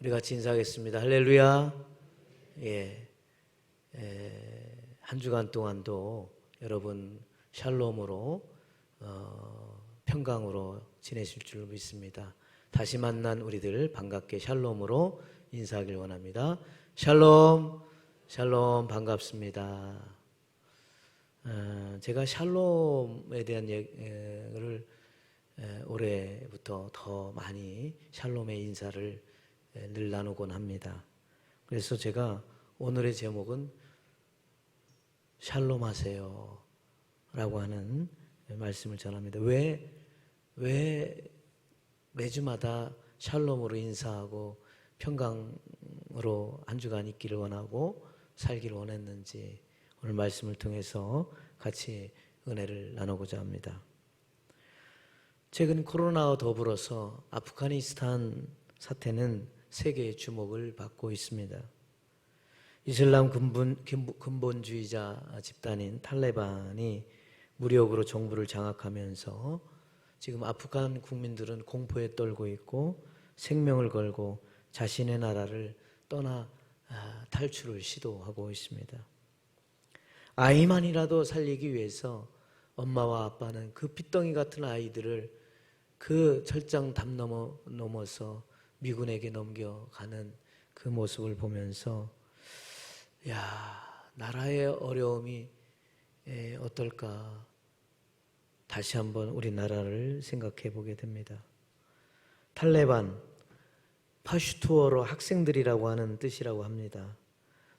우리 같이 인사하겠습니다. 할렐루야. 예, 한 주간 동안도 여러분 샬롬으로 평강으로 지내실 줄 믿습니다. 다시 만난 우리들 반갑게 샬롬으로 인사하길 원합니다. 샬롬, 샬롬 반갑습니다. 제가 샬롬에 대한 얘기를 올해부터 더 많이 샬롬의 인사를 늘 나누곤 합니다. 그래서 제가 오늘의 제목은 샬롬 하세요 라고 하는 말씀을 전합니다. 왜 매주마다 샬롬으로 인사하고 평강으로 한 주간 있기를 원하고 살기를 원했는지 오늘 말씀을 통해서 같이 은혜를 나누고자 합니다. 최근 코로나와 더불어서 아프가니스탄 사태는 세계의 주목을 받고 있습니다. 이슬람 근본주의자 집단인 탈레반이 무력으로 정부를 장악하면서 지금 아프간 국민들은 공포에 떨고 있고 생명을 걸고 자신의 나라를 떠나 탈출을 시도하고 있습니다. 아이만이라도 살리기 위해서 엄마와 아빠는 그 핏덩이 같은 아이들을 그 철장 담 넘어서 미군에게 넘겨가는 그 모습을 보면서 나라의 어려움이 어떨까 다시 한번 우리나라를 생각해 보게 됩니다. 탈레반, 파슈투어로 학생들이라고 하는 뜻이라고 합니다.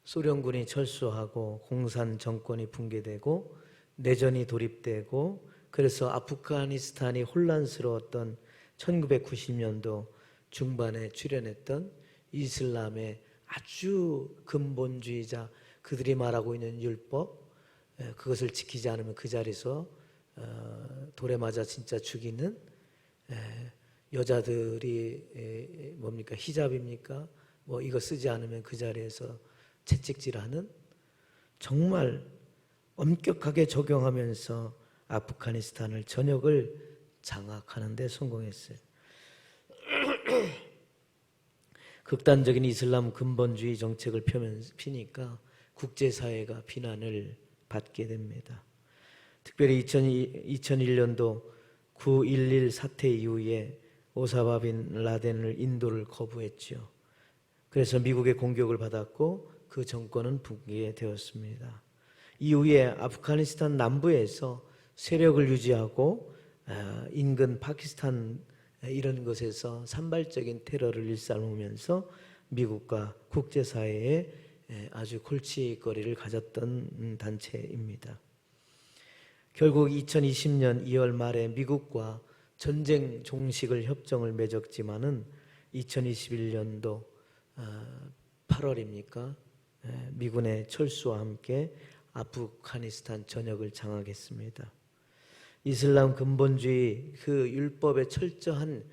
소련군이 철수하고 공산 정권이 붕괴되고 내전이 돌입되고 그래서 아프가니스탄이 혼란스러웠던 1990년도 중반에 출현했던 이슬람의 아주 근본주의자 그들이 말하고 있는 율법 그것을 지키지 않으면 그 자리에서 돌에 맞아 진짜 죽이는 여자들이 뭡니까 히잡입니까? 뭐 이거 쓰지 않으면 그 자리에서 채찍질하는 정말 엄격하게 적용하면서 아프가니스탄을 전역을 장악하는 데 성공했어요. 극단적인 이슬람 근본주의 정책을 피니까 국제사회가 비난을 받게 됩니다. 특별히 2001년도 9.11 사태 이후에 오사마 빈 라덴을 인도를 거부했죠. 그래서 미국의 공격을 받았고 그 정권은 붕괴되었습니다. 이후에 아프가니스탄 남부에서 세력을 유지하고 인근 파키스탄 이런 것에서 산발적인 테러를 일삼으면서 미국과 국제사회에 아주 골칫거리를 가졌던 단체입니다. 결국 2020년 2월 말에 미국과 전쟁 종식을 협정을 맺었지만은 2021년도 8월입니까? 미군의 철수와 함께 아프가니스탄 전역을 장악했습니다. 이슬람 근본주의 그 율법의 철저한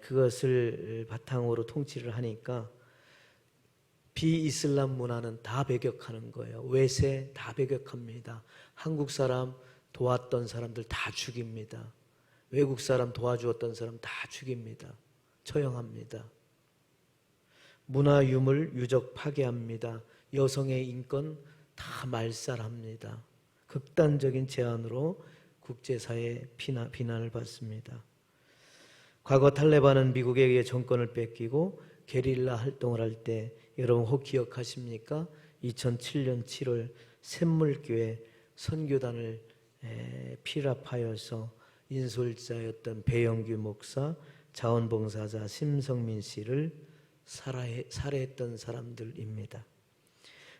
그것을 바탕으로 통치를 하니까 비이슬람 문화는 다 배격하는 거예요. 외세 다 배격합니다. 한국 사람 도왔던 사람들 다 죽입니다. 외국 사람 도와주었던 사람 다 죽입니다. 처형합니다. 문화 유물 유적 파괴합니다. 여성의 인권 다 말살합니다. 극단적인 제안으로 국제사회의 비난을 받습니다. 과거 탈레반은 미국에 의해 정권을 뺏기고 게릴라 활동을 할 때 여러분 혹 기억하십니까? 2007년 7월 샘물교회 선교단을 피랍하여서 인솔자였던 배영규 목사, 자원봉사자 심성민 씨를 살해했던 사람들입니다.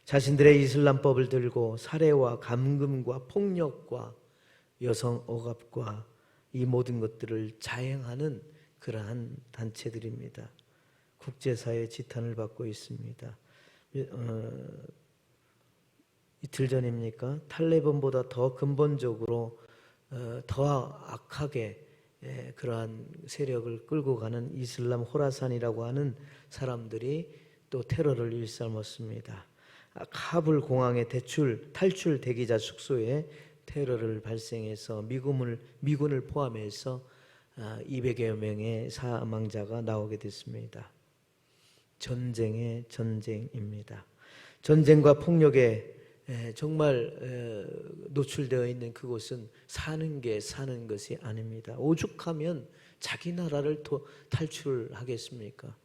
자신들의 이슬람법을 들고 살해와 감금과 폭력과 여성 억압과 이 모든 것들을 자행하는 그러한 단체들입니다. 국제사회의 지탄을 받고 있습니다. 이틀 전입니까? 탈레반보다 더 근본적으로 더 악하게 그러한 세력을 끌고 가는 이슬람 호라산이라고 하는 사람들이 또 테러를 일삼았습니다. 카불 공항의 탈출 대기자 숙소에 테러를 발생해서 미군을 포함해서 200여 명의 사망자가 나오게 됐습니다. 전쟁의 전쟁입니다. 전쟁과 폭력에 정말 노출되어 있는 그곳은 사는 것이 아닙니다. 오죽하면 자기 나라를 탈출하겠습니까?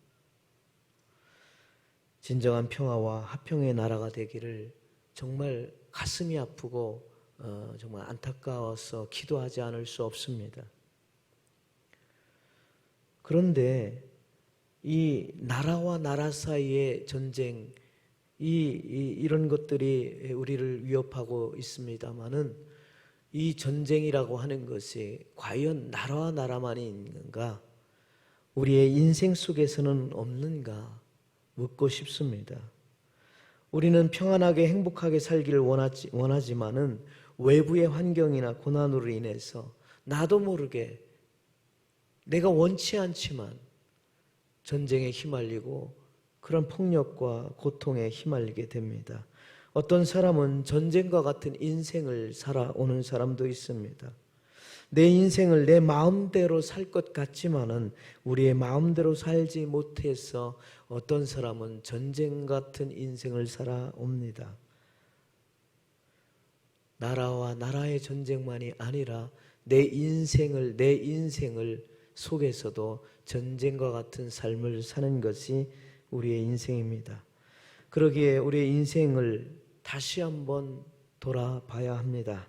진정한 평화와 화평의 나라가 되기를 정말 가슴이 아프고 정말 안타까워서 기도하지 않을 수 없습니다. 그런데 이 나라와 나라 사이의 전쟁, 이런 것들이 우리를 위협하고 있습니다마는 이 전쟁이라고 하는 것이 과연 나라와 나라만이 있는가? 우리의 인생 속에서는 없는가? 묻고 싶습니다. 우리는 평안하게 행복하게 살기를 원하지만은 외부의 환경이나 고난으로 인해서 나도 모르게 내가 원치 않지만 전쟁에 휘말리고 그런 폭력과 고통에 휘말리게 됩니다. 어떤 사람은 전쟁과 같은 인생을 살아오는 사람도 있습니다. 내 인생을 내 마음대로 살 것 같지만은 우리의 마음대로 살지 못해서 어떤 사람은 전쟁 같은 인생을 살아옵니다. 나라와 나라의 전쟁만이 아니라 내 인생을 속에서도 전쟁과 같은 삶을 사는 것이 우리의 인생입니다. 그러기에 우리의 인생을 다시 한번 돌아봐야 합니다.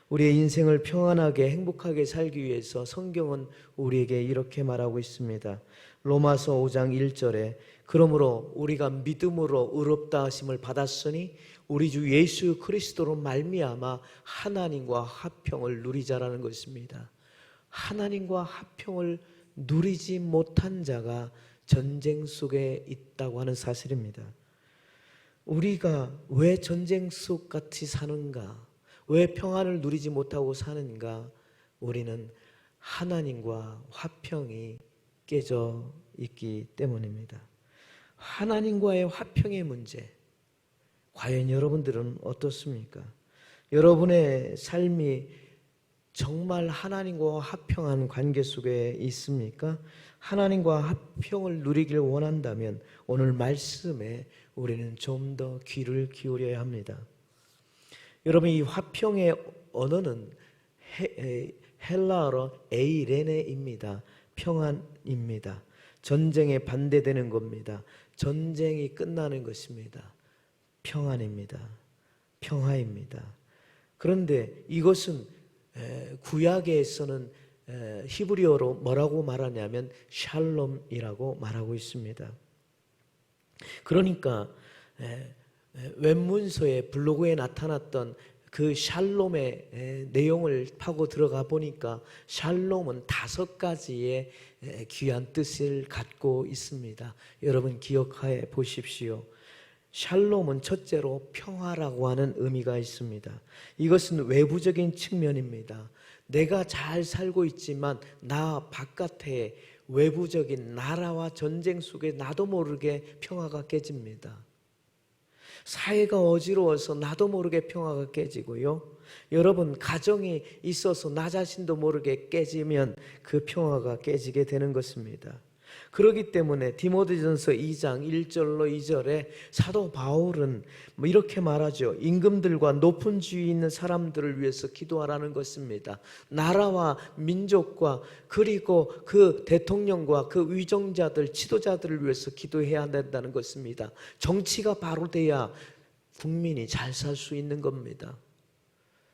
우리의 인생을 평안하게 행복하게 살기 위해서 성경은 우리에게 이렇게 말하고 있습니다. 로마서 5장 1절에 그러므로 우리가 믿음으로 의롭다 하심을 받았으니 우리 주 예수 그리스도로 말미암아 하나님과 화평을 누리자라는 것입니다. 하나님과 화평을 누리지 못한 자가 전쟁 속에 있다고 하는 사실입니다. 우리가 왜 전쟁 속 같이 사는가? 왜 평안을 누리지 못하고 사는가? 우리는 하나님과 화평이 깨져 있기 때문입니다. 하나님과의 화평의 문제, 과연 여러분들은 어떻습니까? 여러분의 삶이 정말 하나님과 화평한 관계 속에 있습니까? 하나님과 화평을 누리길 원한다면 오늘 말씀에 우리는 좀 더 귀를 기울여야 합니다. 여러분, 이 화평의 언어는 헬라어로 에이레네입니다. 평안입니다. 전쟁에 반대되는 겁니다. 전쟁이 끝나는 것입니다. 평안입니다. 평화입니다. 그런데 이것은 구약에서는 히브리어로 뭐라고 말하냐면 샬롬이라고 말하고 있습니다. 그러니까 웹문서의 블로그에 나타났던 그 샬롬의 내용을 파고 들어가 보니까 샬롬은 5가지의 귀한 뜻을 갖고 있습니다. 여러분 기억해 보십시오. 샬롬은 첫째로 평화라고 하는 의미가 있습니다. 이것은 외부적인 측면입니다. 내가 잘 살고 있지만 나 바깥에 외부적인 나라와 전쟁 속에 나도 모르게 평화가 깨집니다. 사회가 어지러워서 나도 모르게 평화가 깨지고요. 여러분 가정이 있어서 나 자신도 모르게 깨지면 그 평화가 깨지게 되는 것입니다. 그렇기 때문에 디모데전서 2장 1절로 2절에 사도 바울은 이렇게 말하죠. 임금들과 높은 지위 있는 사람들을 위해서 기도하라는 것입니다. 나라와 민족과 그리고 그 대통령과 그 위정자들, 지도자들을 위해서 기도해야 된다는 것입니다. 정치가 바로 돼야 국민이 잘 살 수 있는 겁니다.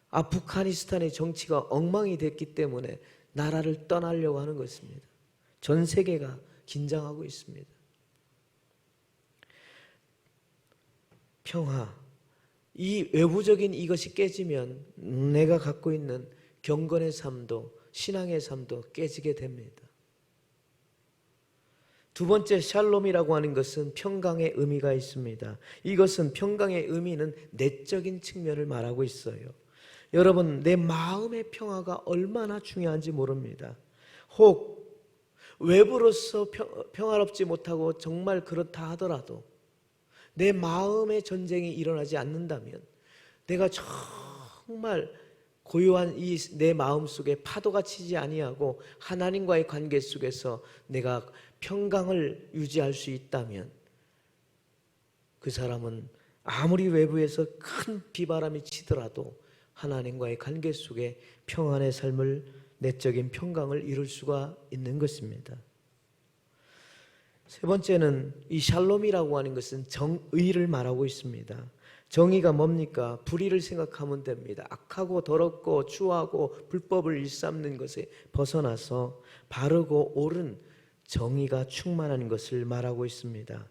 아프가니스탄의 정치가 엉망이 됐기 때문에 나라를 떠나려고 하는 것입니다. 전 세계가 긴장하고 있습니다. 평화, 이 외부적인 이것이 깨지면 내가 갖고 있는 경건의 삶도 신앙의 삶도 깨지게 됩니다. 두 번째 샬롬이라고 하는 것은 평강의 의미가 있습니다. 이것은 평강의 의미는 내적인 측면을 말하고 있어요. 여러분 내 마음의 평화가 얼마나 중요한지 모릅니다. 혹 외부로서 평화롭지 못하고 정말 그렇다 하더라도 내 마음의 전쟁이 일어나지 않는다면 내가 정말 고요한 이 내 마음 속에 파도가 치지 아니하고 하나님과의 관계 속에서 내가 평강을 유지할 수 있다면 그 사람은 아무리 외부에서 큰 비바람이 치더라도 하나님과의 관계 속에 평안의 삶을, 내적인 평강을 이룰 수가 있는 것입니다. 세 번째는 이 샬롬이라고 하는 것은 정의를 말하고 있습니다. 정의가 뭡니까? 불의를 생각하면 됩니다. 악하고 더럽고 추하고 불법을 일삼는 것에 벗어나서 바르고 옳은 정의가 충만한 것을 말하고 있습니다.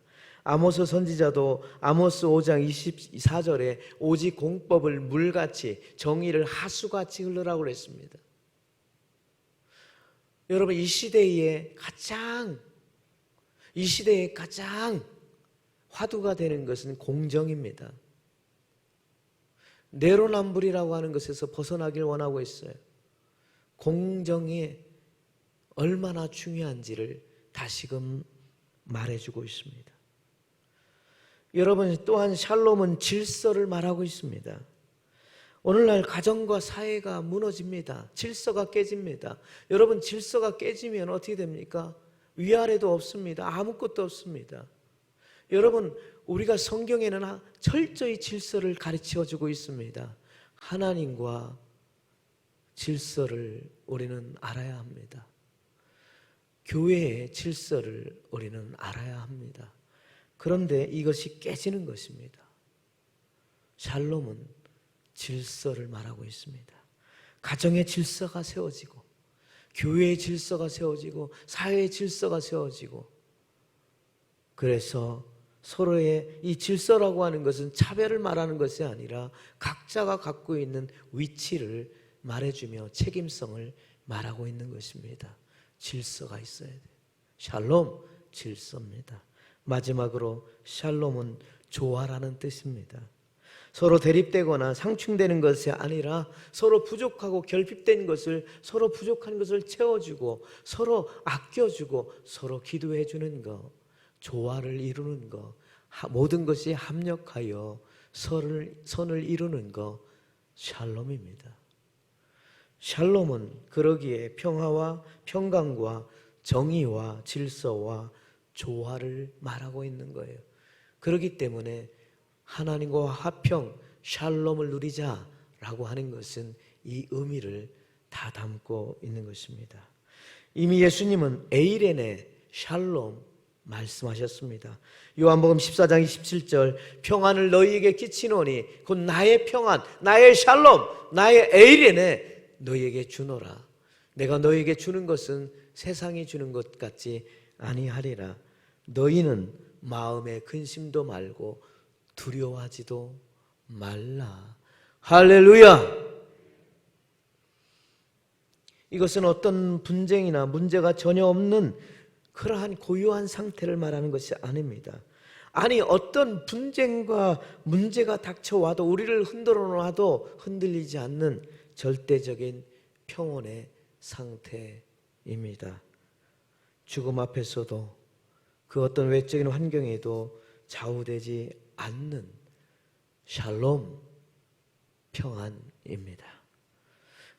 아모스 선지자도 아모스 5장 24절에 오직 공법을 물같이, 정의를 하수같이 흘러라고 그랬습니다. 여러분, 이 시대에 가장 화두가 되는 것은 공정입니다. 내로남불이라고 하는 것에서 벗어나길 원하고 있어요. 공정이 얼마나 중요한지를 다시금 말해주고 있습니다. 여러분, 또한 샬롬은 질서를 말하고 있습니다. 오늘날 가정과 사회가 무너집니다. 질서가 깨집니다. 여러분, 질서가 깨지면 어떻게 됩니까? 위아래도 없습니다. 아무것도 없습니다. 여러분, 우리가 성경에는 철저히 질서를 가르쳐주고 있습니다. 하나님과 질서를 우리는 알아야 합니다. 교회의 질서를 우리는 알아야 합니다. 그런데 이것이 깨지는 것입니다. 샬롬은 질서를 말하고 있습니다. 가정의 질서가 세워지고, 교회의 질서가 세워지고, 사회의 질서가 세워지고, 그래서 서로의 이 질서라고 하는 것은 차별을 말하는 것이 아니라 각자가 갖고 있는 위치를 말해주며 책임성을 말하고 있는 것입니다. 질서가 있어야 돼요. 샬롬, 질서입니다. 마지막으로 샬롬은 조화라는 뜻입니다. 서로 대립되거나 상충되는 것이 아니라 서로 부족하고 결핍된 것을, 서로 부족한 것을 채워주고, 서로 아껴주고, 서로 기도해주는 것, 조화를 이루는 것, 모든 것이 합력하여 선을 이루는 것, 샬롬입니다. 샬롬은 그러기에 평화와 평강과 정의와 질서와 조화를 말하고 있는 거예요. 그렇기 때문에 하나님과 화평, 샬롬을 누리자라고 하는 것은 이 의미를 다 담고 있는 것입니다. 이미 예수님은 에이레네 샬롬 말씀하셨습니다. 요한복음 14장 27절, 평안을 너희에게 끼치노니 곧 나의 평안, 나의 샬롬, 나의 에이레네 너희에게 주노라. 내가 너희에게 주는 것은 세상이 주는 것 같지 아니하리라. 너희는 마음에 근심도 말고 두려워하지도 말라. 할렐루야. 이것은 어떤 분쟁이나 문제가 전혀 없는 그러한 고요한 상태를 말하는 것이 아닙니다. 아니, 어떤 분쟁과 문제가 닥쳐와도, 우리를 흔들어 놔도 흔들리지 않는 절대적인 평온의 상태입니다. 죽음 앞에서도 그 어떤 외적인 환경에도 좌우되지 않는 샬롬, 평안입니다.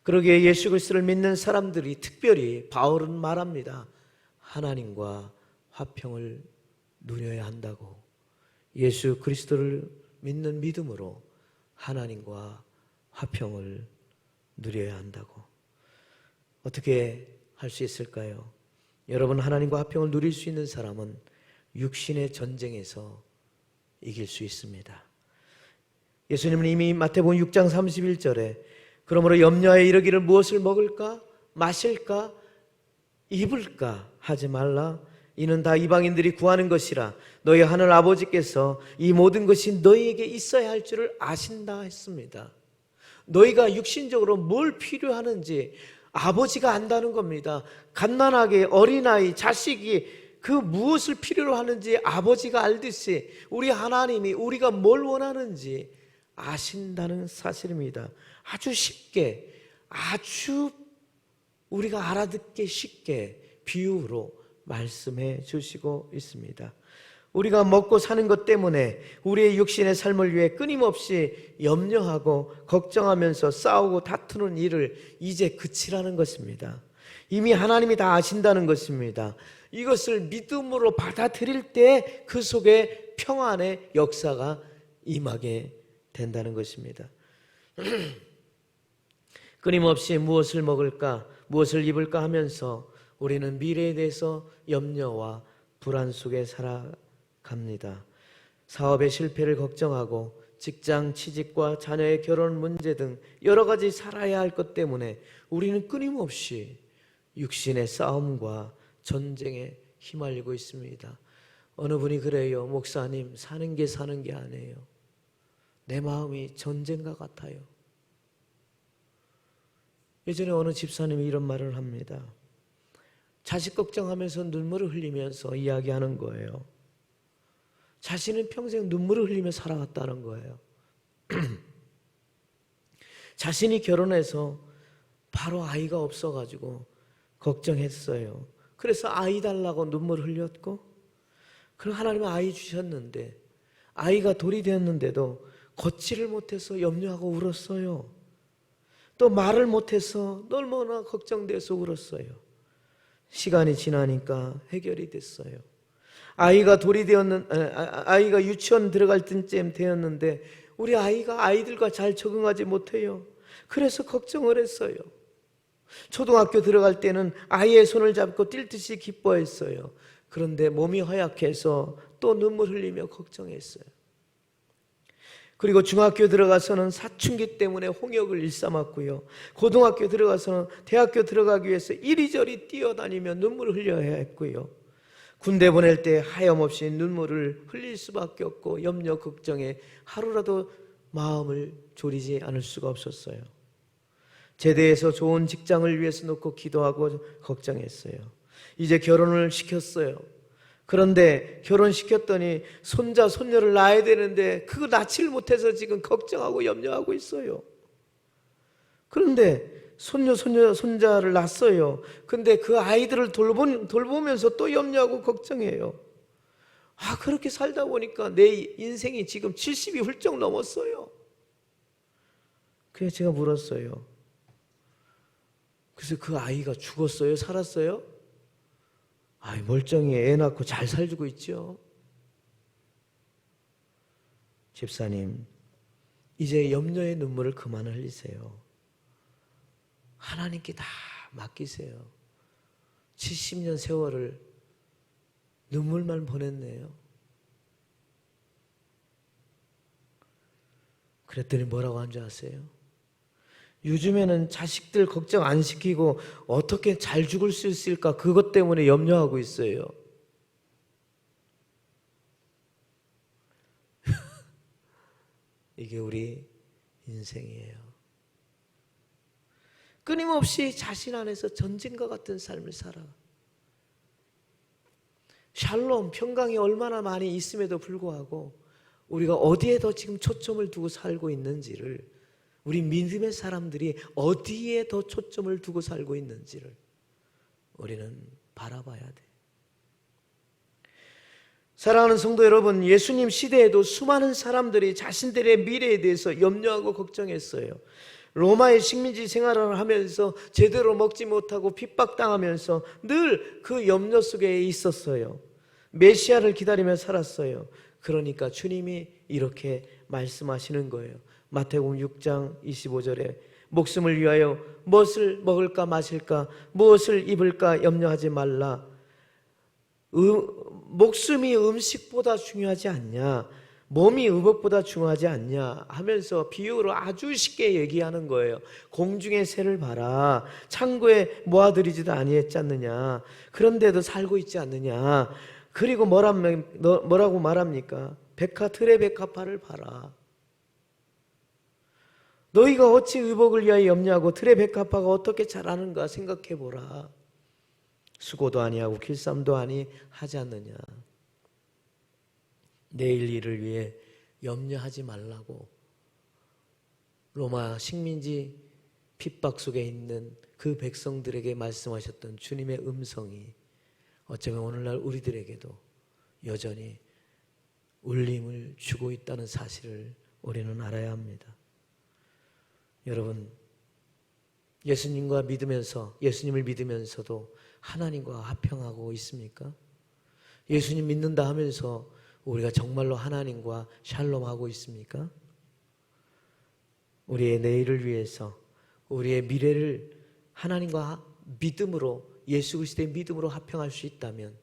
그러기에 예수 그리스도를 믿는 사람들이, 특별히 바울은 말합니다. 하나님과 화평을 누려야 한다고. 예수 그리스도를 믿는 믿음으로 하나님과 화평을 누려야 한다고. 어떻게 할 수 있을까요? 여러분, 하나님과 화평을 누릴 수 있는 사람은 육신의 전쟁에서 이길 수 있습니다. 예수님은 이미 마태복음 6장 31절에 그러므로 염려하여 이르기를 무엇을 먹을까? 마실까? 입을까? 하지 말라. 이는 다 이방인들이 구하는 것이라. 너희 하늘 아버지께서 이 모든 것이 너희에게 있어야 할 줄을 아신다 했습니다. 너희가 육신적으로 뭘 필요하는지 아버지가 안다는 겁니다. 갓난아기, 어린아이, 자식이 그 무엇을 필요로 하는지 아버지가 알듯이 우리 하나님이 우리가 뭘 원하는지 아신다는 사실입니다. 아주 쉽게, 아주 우리가 알아듣기 쉽게 비유로 말씀해 주시고 있습니다. 우리가 먹고 사는 것 때문에 우리의 육신의 삶을 위해 끊임없이 염려하고 걱정하면서 싸우고 다투는 일을 이제 그치라는 것입니다. 이미 하나님이 다 아신다는 것입니다. 이것을 믿음으로 받아들일 때 그 속에 평안의 역사가 임하게 된다는 것입니다. 끊임없이 무엇을 먹을까, 무엇을 입을까 하면서 우리는 미래에 대해서 염려와 불안 속에 살아갑니다. 사업의 실패를 걱정하고 직장 취직과 자녀의 결혼 문제 등 여러 가지 살아야 할 것 때문에 우리는 끊임없이 육신의 싸움과 전쟁에 휘말리고 있습니다. 어느 분이 그래요. 목사님, 사는 게 아니에요. 내 마음이 전쟁과 같아요. 예전에 어느 집사님이 이런 말을 합니다. 자식 걱정하면서 눈물을 흘리면서 이야기하는 거예요. 자신은 평생 눈물을 흘리며 살아왔다는 거예요. 자신이 결혼해서 바로 아이가 없어가지고 걱정했어요. 그래서 아이 달라고 눈물을 흘렸고, 그럼 하나님은 아이 주셨는데 아이가 돌이 되었는데도 걷지를 못해서 염려하고 울었어요. 또 말을 못해서 얼마나 걱정돼서 울었어요. 시간이 지나니까 해결이 됐어요. 아이가 아이가 유치원 들어갈 때쯤 되었는데 우리 아이가 아이들과 잘 적응하지 못해요. 그래서 걱정을 했어요. 초등학교 들어갈 때는 아이의 손을 잡고 뛸 듯이 기뻐했어요. 그런데 몸이 허약해서 또 눈물 흘리며 걱정했어요. 그리고 중학교 들어가서는 사춘기 때문에 홍역을 일삼았고요. 고등학교 들어가서는 대학교 들어가기 위해서 이리저리 뛰어다니며 눈물을 흘려야 했고요. 군대 보낼 때 하염없이 눈물을 흘릴 수밖에 없고 염려 걱정에 하루라도 마음을 졸이지 않을 수가 없었어요. 제대해서 좋은 직장을 위해서 놓고 기도하고 걱정했어요. 이제 결혼을 시켰어요. 그런데 결혼시켰더니 손자, 손녀를 낳아야 되는데 그거 낳지를 못해서 지금 걱정하고 염려하고 있어요. 그런데 손자를 낳았어요. 근데 그 아이들을 돌보면서 또 염려하고 걱정해요. 그렇게 살다 보니까 내 인생이 지금 70이 훌쩍 넘었어요. 그래서 제가 물었어요. 그래서 그 아이가 죽었어요? 살았어요? 멀쩡히 애 낳고 잘 살고 있죠. 집사님, 이제 염려의 눈물을 그만 흘리세요. 하나님께 다 맡기세요. 70년 세월을 눈물만 보냈네요. 그랬더니 뭐라고 한 줄 아세요? 요즘에는 자식들 걱정 안 시키고 어떻게 잘 죽을 수 있을까 그것 때문에 염려하고 있어요. 이게 우리 인생이에요. 끊임없이 자신 안에서 전쟁과 같은 삶을 살아. 샬롬, 평강이 얼마나 많이 있음에도 불구하고 우리가 어디에 더 지금 초점을 두고 살고 있는지를, 우리 믿음의 사람들이 어디에 더 초점을 두고 살고 있는지를 우리는 바라봐야 돼. 사랑하는 성도 여러분, 예수님 시대에도 수많은 사람들이 자신들의 미래에 대해서 염려하고 걱정했어요. 로마의 식민지 생활을 하면서 제대로 먹지 못하고 핍박당하면서 늘 그 염려 속에 있었어요. 메시아를 기다리며 살았어요. 그러니까 주님이 이렇게 말씀하시는 거예요. 마태복음 6장 25절에 목숨을 위하여 무엇을 먹을까 마실까 무엇을 입을까 염려하지 말라. 목숨이 음식보다 중요하지 않냐, 몸이 의복보다 중요하지 않냐 하면서 비유로 아주 쉽게 얘기하는 거예요. 공중의 새를 봐라. 창고에 모아들이지도 아니했지 않느냐. 그런데도 살고 있지 않느냐. 그리고 뭐라고 말합니까? 들의 백합화를 봐라. 너희가 어찌 의복을 위하여 염려하고 들의 백합화가 어떻게 자라는가 생각해보라. 수고도 아니하고 길쌈도 하지 않느냐. 내일 일을 위해 염려하지 말라고 로마 식민지 핍박 속에 있는 그 백성들에게 말씀하셨던 주님의 음성이 어쩌면 오늘날 우리들에게도 여전히 울림을 주고 있다는 사실을 우리는 알아야 합니다. 여러분, 예수님을 믿으면서도 하나님과 화평하고 있습니까? 예수님 믿는다 하면서 우리가 정말로 하나님과 샬롬하고 있습니까? 우리의 내일을 위해서, 우리의 미래를 하나님과 믿음으로, 예수 그리스도의 믿음으로 화평할 수 있다면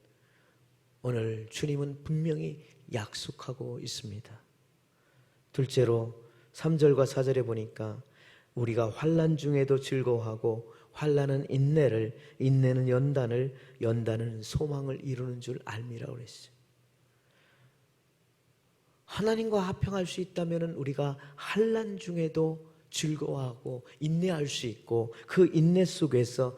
오늘 주님은 분명히 약속하고 있습니다. 둘째로 3절과 4절에 보니까 우리가 환난 중에도 즐거워하고 환난은 인내를, 인내는 연단을, 연단은 소망을 이루는 줄 알미라고 그랬어요. 하나님과 화평할 수 있다면 우리가 환난 중에도 즐거워하고 인내할 수 있고, 그 인내 속에서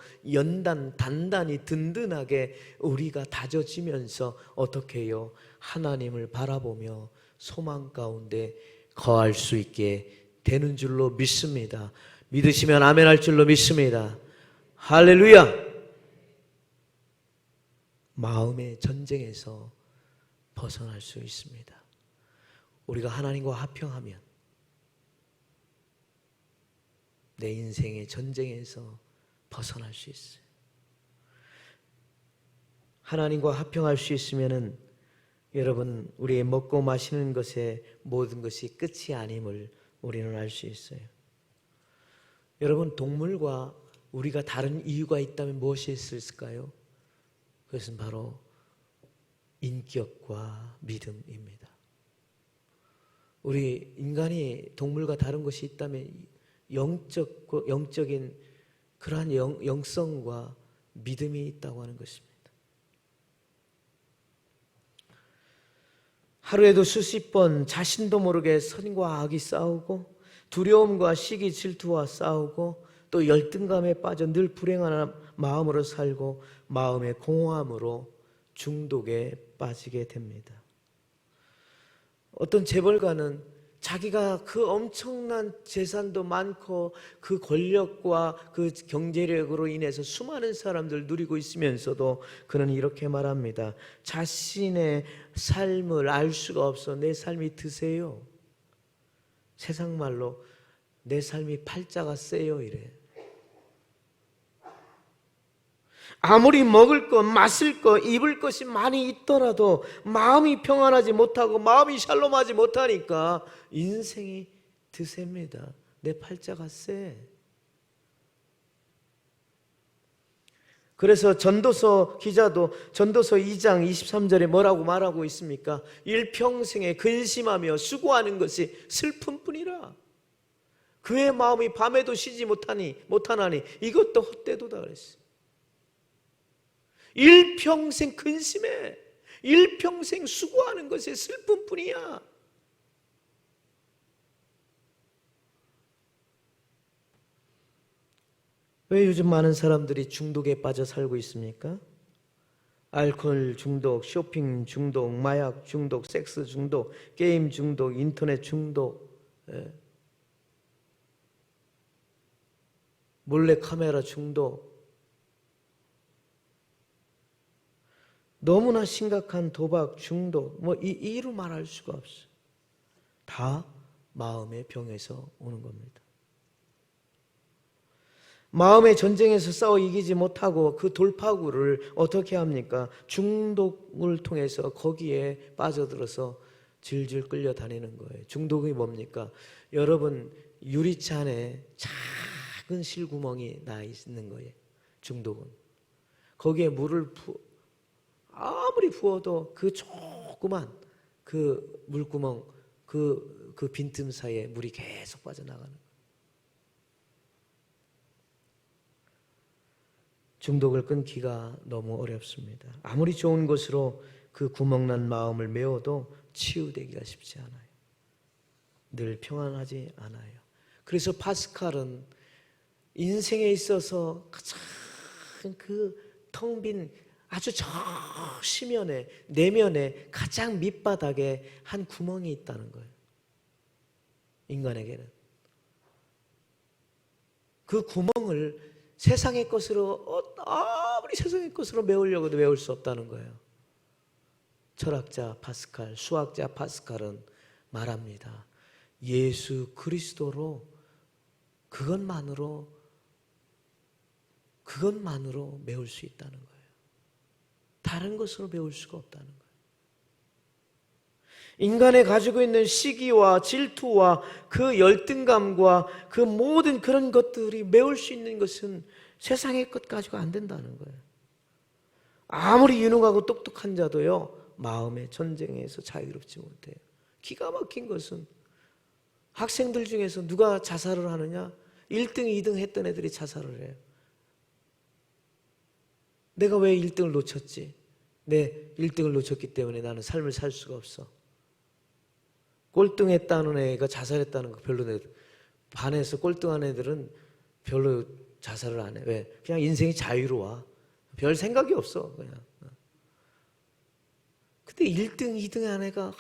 단단히 든든하게 우리가 다져지면서 어떻게 해요? 하나님을 바라보며 소망 가운데 거할 수 있게 되는 줄로 믿습니다. 믿으시면 아멘 할 줄로 믿습니다. 할렐루야! 마음의 전쟁에서 벗어날 수 있습니다. 우리가 하나님과 화평하면 내 인생의 전쟁에서 벗어날 수 있어요. 하나님과 화평할 수 있으면은 여러분, 우리의 먹고 마시는 것에 모든 것이 끝이 아님을 우리는 알 수 있어요. 여러분, 동물과 우리가 다른 이유가 있다면 무엇이 있을까요? 그것은 바로 인격과 믿음입니다. 우리 인간이 동물과 다른 것이 있다면 영적인 그러한 영성과 믿음이 있다고 하는 것입니다. 하루에도 수십 번 자신도 모르게 선과 악이 싸우고, 두려움과 시기 질투와 싸우고, 또 열등감에 빠져 늘 불행한 마음으로 살고, 마음의 공허함으로 중독에 빠지게 됩니다. 어떤 재벌가는 자기가 그 엄청난 재산도 많고 그 권력과 그 경제력으로 인해서 수많은 사람들 누리고 있으면서도 그는 이렇게 말합니다. 자신의 삶을 알 수가 없어. 내 삶이 드세요. 세상 말로 내 삶이 팔자가 세요 이래. 아무리 먹을 것, 마실 것, 입을 것이 많이 있더라도 마음이 평안하지 못하고 마음이 샬롬하지 못하니까 인생이 드셉니다. 내 팔자가 세. 그래서 전도서 기자도 전도서 2장 23절에 뭐라고 말하고 있습니까? 일평생에 근심하며 수고하는 것이 슬픔뿐이라. 그의 마음이 밤에도 쉬지 못하나니 이것도 헛되도다 그랬어요. 일평생 근심해, 일평생 수고하는 것이 슬픔뿐이야. 왜 요즘 많은 사람들이 중독에 빠져 살고 있습니까? 알코올 중독, 쇼핑 중독, 마약 중독, 섹스 중독, 게임 중독, 인터넷 중독, 몰래카메라 중독, 너무나 심각한 도박 중독, 이루 말할 수가 없어요. 다 마음의 병에서 오는 겁니다. 마음의 전쟁에서 싸워 이기지 못하고 그 돌파구를 어떻게 합니까? 중독을 통해서 거기에 빠져들어서 질질 끌려다니는 거예요. 중독이 뭡니까? 여러분, 유리잔에 작은 실구멍이 나 있는 거예요. 중독은. 거기에 물을 아무리 부어도 그 조그만 그 물구멍, 그 빈틈 사이에 물이 계속 빠져나가는 거예요. 중독을 끊기가 너무 어렵습니다. 아무리 좋은 것으로 그 구멍난 마음을 메워도 치유되기가 쉽지 않아요. 늘 평안하지 않아요. 그래서 파스칼은 인생에 있어서 가장 그 텅 빈 아주 저 심연에, 내면에 가장 밑바닥에 한 구멍이 있다는 거예요. 인간에게는. 그 구멍을 세상의 것으로, 아무리 세상의 것으로 메우려고 해도 메울 수 없다는 거예요. 철학자 파스칼, 수학자 파스칼은 말합니다. 예수 그리스도로, 그것만으로 그것만으로 메울 수 있다는 거예요. 다른 것으로 메울 수가 없다는 거예요. 인간이 가지고 있는 시기와 질투와 그 열등감과 그 모든 그런 것들이 메울 수 있는 것은 세상의 것 가지고 안 된다는 거예요. 아무리 유능하고 똑똑한 자도요, 마음의 전쟁에서 자유롭지 못해요. 기가 막힌 것은 학생들 중에서 누가 자살을 하느냐? 1등, 2등 했던 애들이 자살을 해요. 내가 왜 1등을 놓쳤지? 내 1등을 놓쳤기 때문에 나는 삶을 살 수가 없어. 꼴등했다는 애가 자살했다는 거 별로 반에서 꼴등한 애들은 별로 자살을 안 해. 왜? 그냥 인생이 자유로워. 별 생각이 없어. 그냥. 근데 1등, 2등 한 애가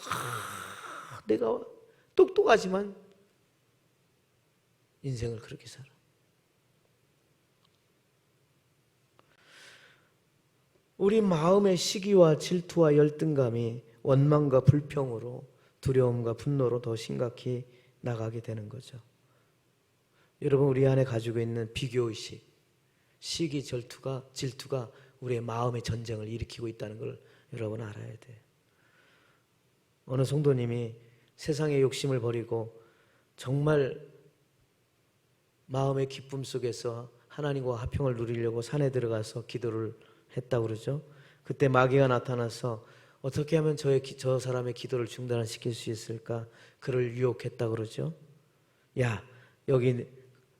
내가 똑똑하지만 인생을 그렇게 살아. 우리 마음의 시기와 질투와 열등감이 원망과 불평으로 두려움과 분노로 더 심각히 나가게 되는 거죠. 여러분, 우리 안에 가지고 있는 비교의식, 시기, 질투가 우리의 마음의 전쟁을 일으키고 있다는 걸 여러분 알아야 돼요. 어느 성도님이 세상의 욕심을 버리고 정말 마음의 기쁨 속에서 하나님과 화평을 누리려고 산에 들어가서 기도를 했다고 그러죠. 그때 마귀가 나타나서 어떻게 하면 저 사람의 기도를 중단시킬 수 있을까? 그를 유혹했다고 그러죠. 야, 여기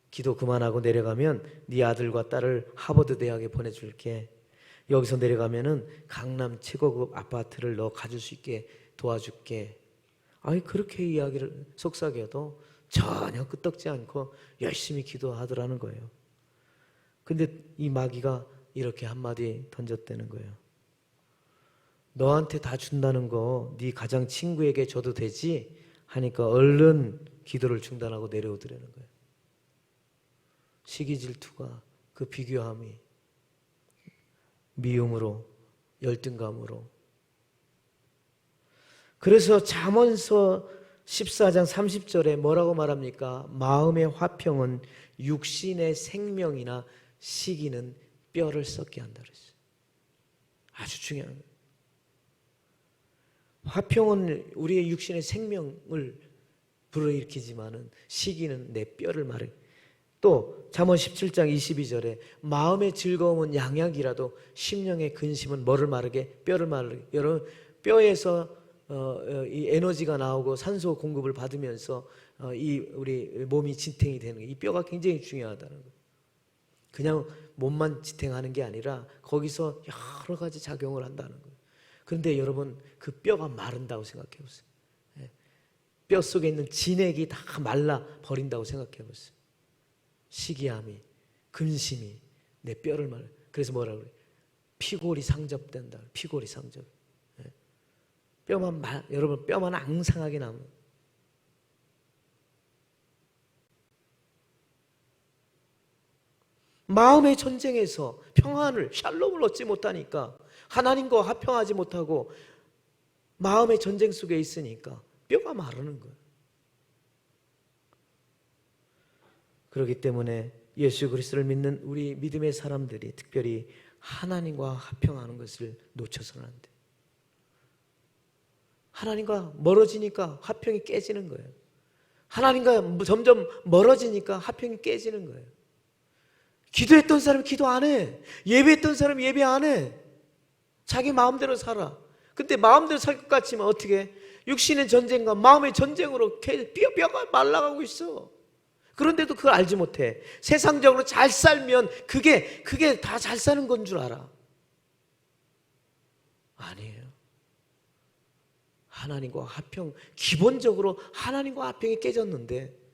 기도 그만하고 내려가면 네 아들과 딸을 하버드 대학에 보내줄게. 여기서 내려가면은 강남 최고급 아파트를 너 가질 수 있게 도와줄게. 아니, 그렇게 이야기를 속삭여도 전혀 끄떡지 않고 열심히 기도하더라는 거예요. 근데 이 마귀가 이렇게 한마디 던졌다는 거예요. 너한테 다 준다는 거 네 가장 친구에게 줘도 되지? 하니까 얼른 기도를 중단하고 내려오더라는 거예요. 시기 질투가 그 비교함이 미움으로 열등감으로. 그래서 잠언서 14장 30절에 뭐라고 말합니까? 마음의 화평은 육신의 생명이나 시기는 뼈를 썩게 한다 그랬어요. 아주 중요한 거예요. 화평은 우리의 육신의 생명을 불어일으키지만은 시기는 내 뼈를 마르게. 또 잠언 17장 22절에 마음의 즐거움은 양약이라도 심령의 근심은 뭐를 마르게? 뼈를 마르게. 여러분, 뼈에서 이 에너지가 나오고 산소 공급을 받으면서 이 우리 몸이 지탱이 되는 거예요. 이 뼈가 굉장히 중요하다는 거예요. 그냥 몸만 지탱하는 게 아니라 거기서 여러 가지 작용을 한다는 거예요. 그런데 여러분, 그 뼈가 마른다고 생각해 보세요. 뼈 속에 있는 진액이 다 말라 버린다고 생각해 보세요. 시기함이, 근심이 내 뼈를 말려. 그래서 뭐라고 그래요? 피골이 상접된다. 피골이 상접. 여러분, 뼈만 앙상하게 남아요. 마음의 전쟁에서 평안을, 샬롬을 얻지 못하니까, 하나님과 화평하지 못하고 마음의 전쟁 속에 있으니까 뼈가 마르는 거예요. 그렇기 때문에 예수 그리스도를 믿는 우리 믿음의 사람들이 특별히 하나님과 화평하는 것을 놓쳐서는 안 돼요. 하나님과 멀어지니까 화평이 깨지는 거예요. 하나님과 점점 멀어지니까 화평이 깨지는 거예요. 기도했던 사람이 기도 안 해. 예배했던 사람이 예배 안 해. 자기 마음대로 살아. 근데 마음대로 살 것 같지만 어떻게? 육신의 전쟁과 마음의 전쟁으로 뼈가 말라가고 있어. 그런데도 그걸 알지 못해. 세상적으로 잘 살면 그게 다 잘 사는 건 줄 알아. 아니에요. 하나님과 화평, 기본적으로 하나님과 화평이 깨졌는데,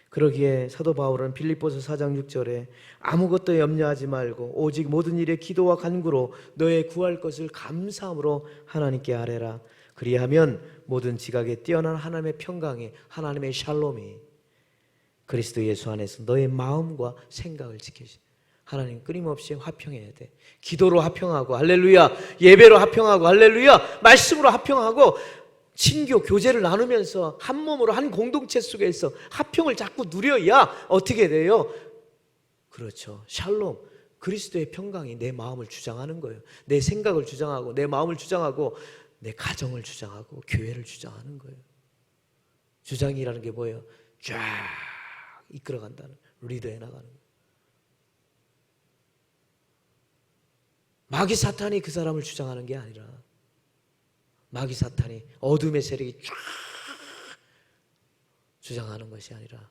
그러기에 사도 바울은 빌립보서 4장 6절에 아무것도 염려하지 말고 오직 모든 일에 기도와 간구로 너의 구할 것을 감사함으로 하나님께 아뢰라. 그리하면 모든 지각에 뛰어난 하나님의 평강이, 하나님의 샬롬이 그리스도 예수 안에서 너의 마음과 생각을 지키시. 하나님 끊임없이 화평해야 돼. 기도로 화평하고 할렐루야, 예배로 화평하고 할렐루야, 말씀으로 화평하고 친교, 교제를 나누면서 한 몸으로 한 공동체 속에서 화평을 자꾸 누려야 어떻게 돼요? 그렇죠. 샬롬, 그리스도의 평강이 내 마음을 주장하는 거예요. 내 생각을 주장하고 내 마음을 주장하고 내 가정을 주장하고 교회를 주장하는 거예요. 주장이라는 게 뭐예요? 쫙 이끌어간다는, 리더해 나가는 거예요. 마귀 사탄이 그 사람을 주장하는 게 아니라 마귀 사탄이 어둠의 세력이 쫙 주장하는 것이 아니라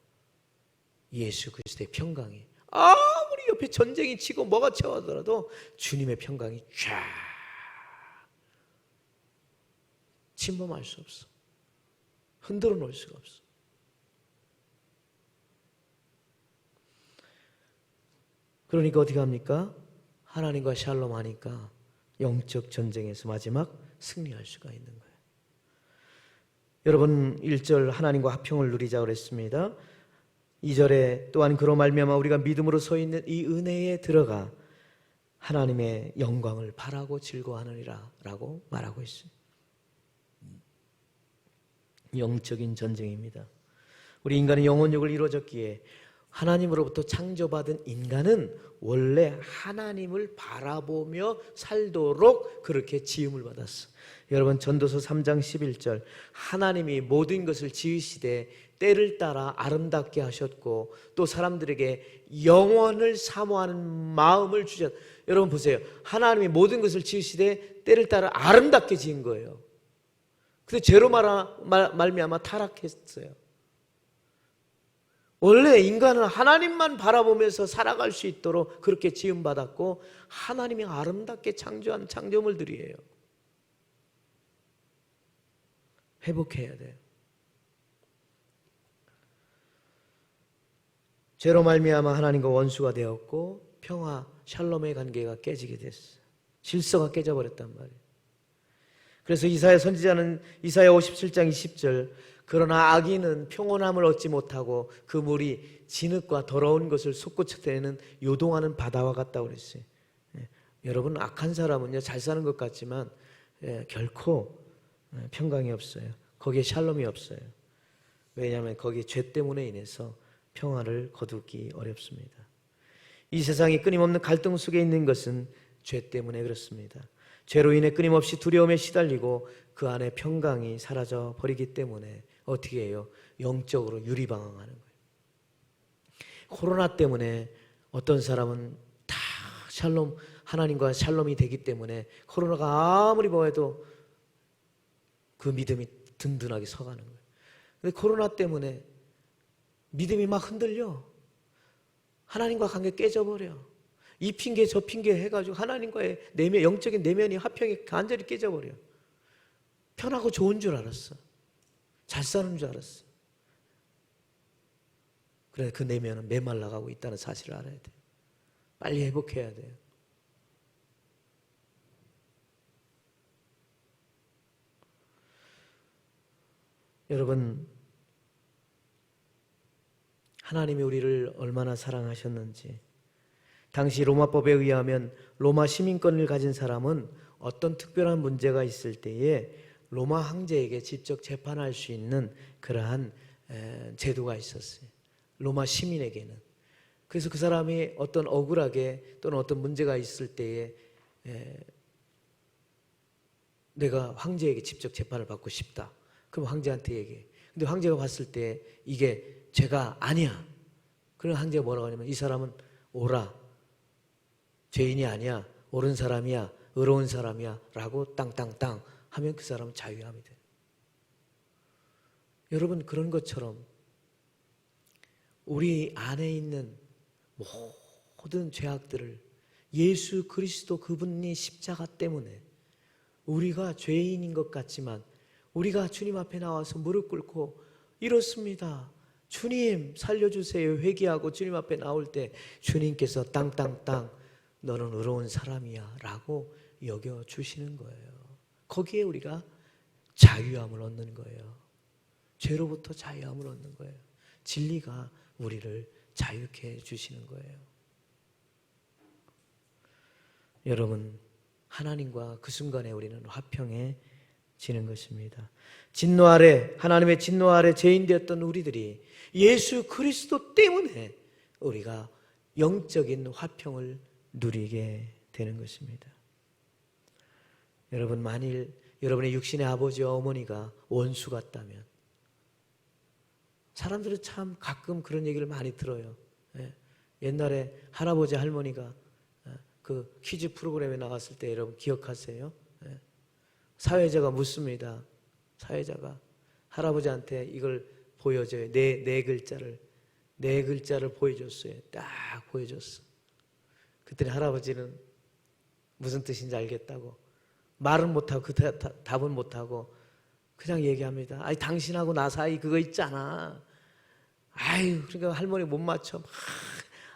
예수 그리스도의 평강이 아무리 옆에 전쟁이 치고 뭐가 쳐오더라도 주님의 평강이 쫙 침범할 수 없어. 흔들어 놓을 수가 없어. 그러니까 어떻게 합니까? 하나님과 샬롬 하니까 영적 전쟁에서 마지막 승리할 수가 있는 거예요. 여러분 1절 하나님과 화평을 누리자 그랬습니다. 2절에 또한 그로 말미암아 우리가 믿음으로 서 있는 이 은혜에 들어가 하나님의 영광을 바라고 즐거워하느니라 라고 말하고 있어요. 영적인 전쟁입니다. 우리 인간은 영혼육을 이루어졌기에 하나님으로부터 창조받은 인간은 원래 하나님을 바라보며 살도록 그렇게 지음을 받았어. 여러분 전도서 3장 11절 하나님이 모든 것을 지으시되 때를 따라 아름답게 하셨고 또 사람들에게 영원을 사모하는 마음을 주셨. 여러분 보세요. 하나님이 모든 것을 지으시되 때를 따라 아름답게 지은 거예요. 근데 죄로 말미암아 타락했어요. 원래 인간은 하나님만 바라보면서 살아갈 수 있도록 그렇게 지음받았고 하나님이 아름답게 창조한 창조물들이에요. 회복해야 돼요. 죄로 말미암아 하나님과 원수가 되었고 평화, 샬롬의 관계가 깨지게 됐어요. 질서가 깨져버렸단 말이에요. 그래서 이사야 선지자는 이사야 57장 20절 그러나 악인은 평온함을 얻지 못하고 그 물이 진흙과 더러운 것을 솟구쳐대는 요동하는 바다와 같다고 그랬어요. 여러분 악한 사람은요 잘 사는 것 같지만 결코 평강이 없어요. 거기에 샬롬이 없어요. 왜냐하면 거기에 죄 때문에 인해서 평화를 거두기 어렵습니다. 이 세상이 끊임없는 갈등 속에 있는 것은 죄 때문에 그렇습니다. 죄로 인해 끊임없이 두려움에 시달리고 그 안에 평강이 사라져 버리기 때문에 어떻게 해요? 영적으로 유리방황하는 거예요. 코로나 때문에 어떤 사람은 다 샬롬, 하나님과 샬롬이 되기 때문에 코로나가 아무리 뭐해도 그 믿음이 든든하게 서가는 거예요. 근데 코로나 때문에 믿음이 막 흔들려. 하나님과 관계 깨져버려. 이 핑계 저 핑계 해가지고 하나님과의 내면, 영적인 내면이 화평이 간절히 깨져버려. 편하고 좋은 줄 알았어. 잘 사는 줄 알았어. 그래 그 내면은 메말라가고 있다는 사실을 알아야 돼. 빨리 회복해야 돼요. 여러분 하나님이 우리를 얼마나 사랑하셨는지 당시 로마법에 의하면 로마 시민권을 가진 사람은 어떤 특별한 문제가 있을 때에 로마 황제에게 직접 재판할 수 있는 그러한 제도가 있었어요. 로마 시민에게는. 그래서 그 사람이 어떤 억울하게 또는 어떤 문제가 있을 때에 내가 황제에게 직접 재판을 받고 싶다. 그럼 황제한테 얘기해. 근데 황제가 봤을 때 이게 죄가 아니야. 그럼 황제가 뭐라고 하냐면 이 사람은 오라. 죄인이 아니야. 옳은 사람이야. 의로운 사람이야. 라고 땅땅땅 하면 그 사람은 자유함이 돼요. 여러분 그런 것처럼 우리 안에 있는 모든 죄악들을 예수 그리스도 그분이 십자가 때문에 우리가 죄인인 것 같지만 우리가 주님 앞에 나와서 무릎 꿇고 이렇습니다. 주님 살려주세요. 회개하고 주님 앞에 나올 때 주님께서 땅땅땅 너는 의로운 사람이야 라고 여겨주시는 거예요. 거기에 우리가 자유함을 얻는 거예요. 죄로부터 자유함을 얻는 거예요. 진리가 우리를 자유케 해주시는 거예요. 여러분 하나님과 그 순간에 우리는 화평에 진노해지는 것입니다. 진노 아래, 하나님의 진노 아래 죄인 되었던 우리들이 예수 그리스도 때문에 우리가 영적인 화평을 누리게 되는 것입니다. 여러분, 만일 여러분의 육신의 아버지와 어머니가 원수 같다면, 사람들은 참 가끔 그런 얘기를 많이 들어요. 옛날에 할아버지 할머니가 그 퀴즈 프로그램에 나갔을 때 여러분 기억하세요? 사회자가 묻습니다. 사회자가 할아버지한테 이걸 보여줘요. 네 글자를 보여줬어요. 딱 보여줬어. 그때 할아버지는 무슨 뜻인지 알겠다고 말은 못하고 그 답은 못하고 그냥 얘기합니다. 아이, 당신하고 나 사이 그거 있잖아. 아유, 그러니까 할머니 못 맞춰.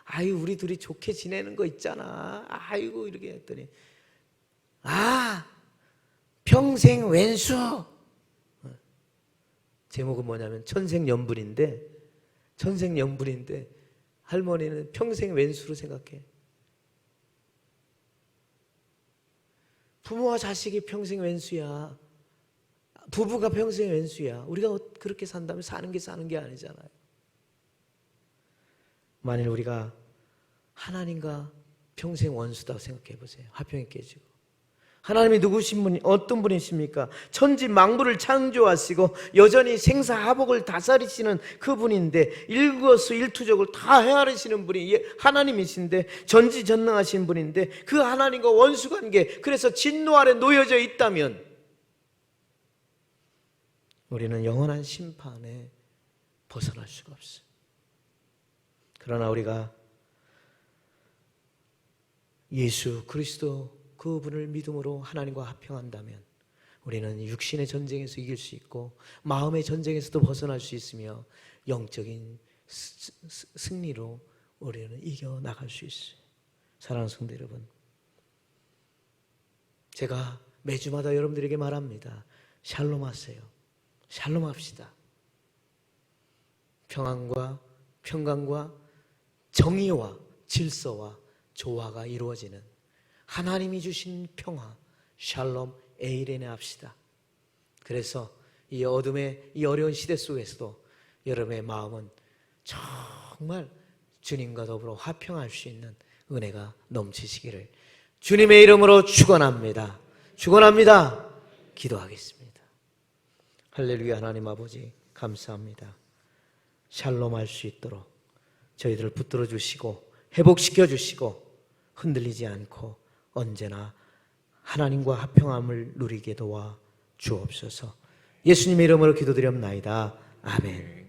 아유, 우리 둘이 좋게 지내는 거 있잖아. 아이고, 이렇게 했더니, 평생 왼수. 제목은 뭐냐면 천생연분인데 할머니는 평생 왼수로 생각해. 부모와 자식이 평생 왼수야. 부부가 평생 왼수야. 우리가 그렇게 산다면 사는 게 아니잖아요. 만일 우리가 하나님과 평생 원수다 생각해 보세요. 화평이 깨지고. 하나님이 누구신 분이 어떤 분이십니까? 천지 만물을 창조하시고 여전히 생사화복을 다스리시는 그분인데 일거수일투족을 다 헤아리시는 분이 하나님이신데 전지전능하신 분인데 그 하나님과 원수관계, 그래서 진노 아래 놓여져 있다면 우리는 영원한 심판에 벗어날 수가 없어요. 그러나 우리가 예수 그리스도 그분을 믿음으로 하나님과 화평한다면 우리는 육신의 전쟁에서 이길 수 있고 마음의 전쟁에서도 벗어날 수 있으며 영적인 승리로 우리는 이겨나갈 수 있어요. 사랑하는 성도 여러분, 제가 매주마다 여러분들에게 말합니다. 샬롬하세요. 샬롬합시다. 평강과 정의와 질서와 조화가 이루어지는 하나님이 주신 평화, 샬롬 에이레네 합시다. 그래서 이 어둠의 이 어려운 시대 속에서도 여러분의 마음은 정말 주님과 더불어 화평할 수 있는 은혜가 넘치시기를 주님의 이름으로 축원합니다. 기도하겠습니다. 할렐루야. 하나님 아버지 감사합니다. 샬롬할 수 있도록 저희들을 붙들어 주시고 회복시켜 주시고 흔들리지 않고 언제나 하나님과 화평함을 누리게 도와 주옵소서. 예수님의 이름으로 기도드렸나이다. 아멘.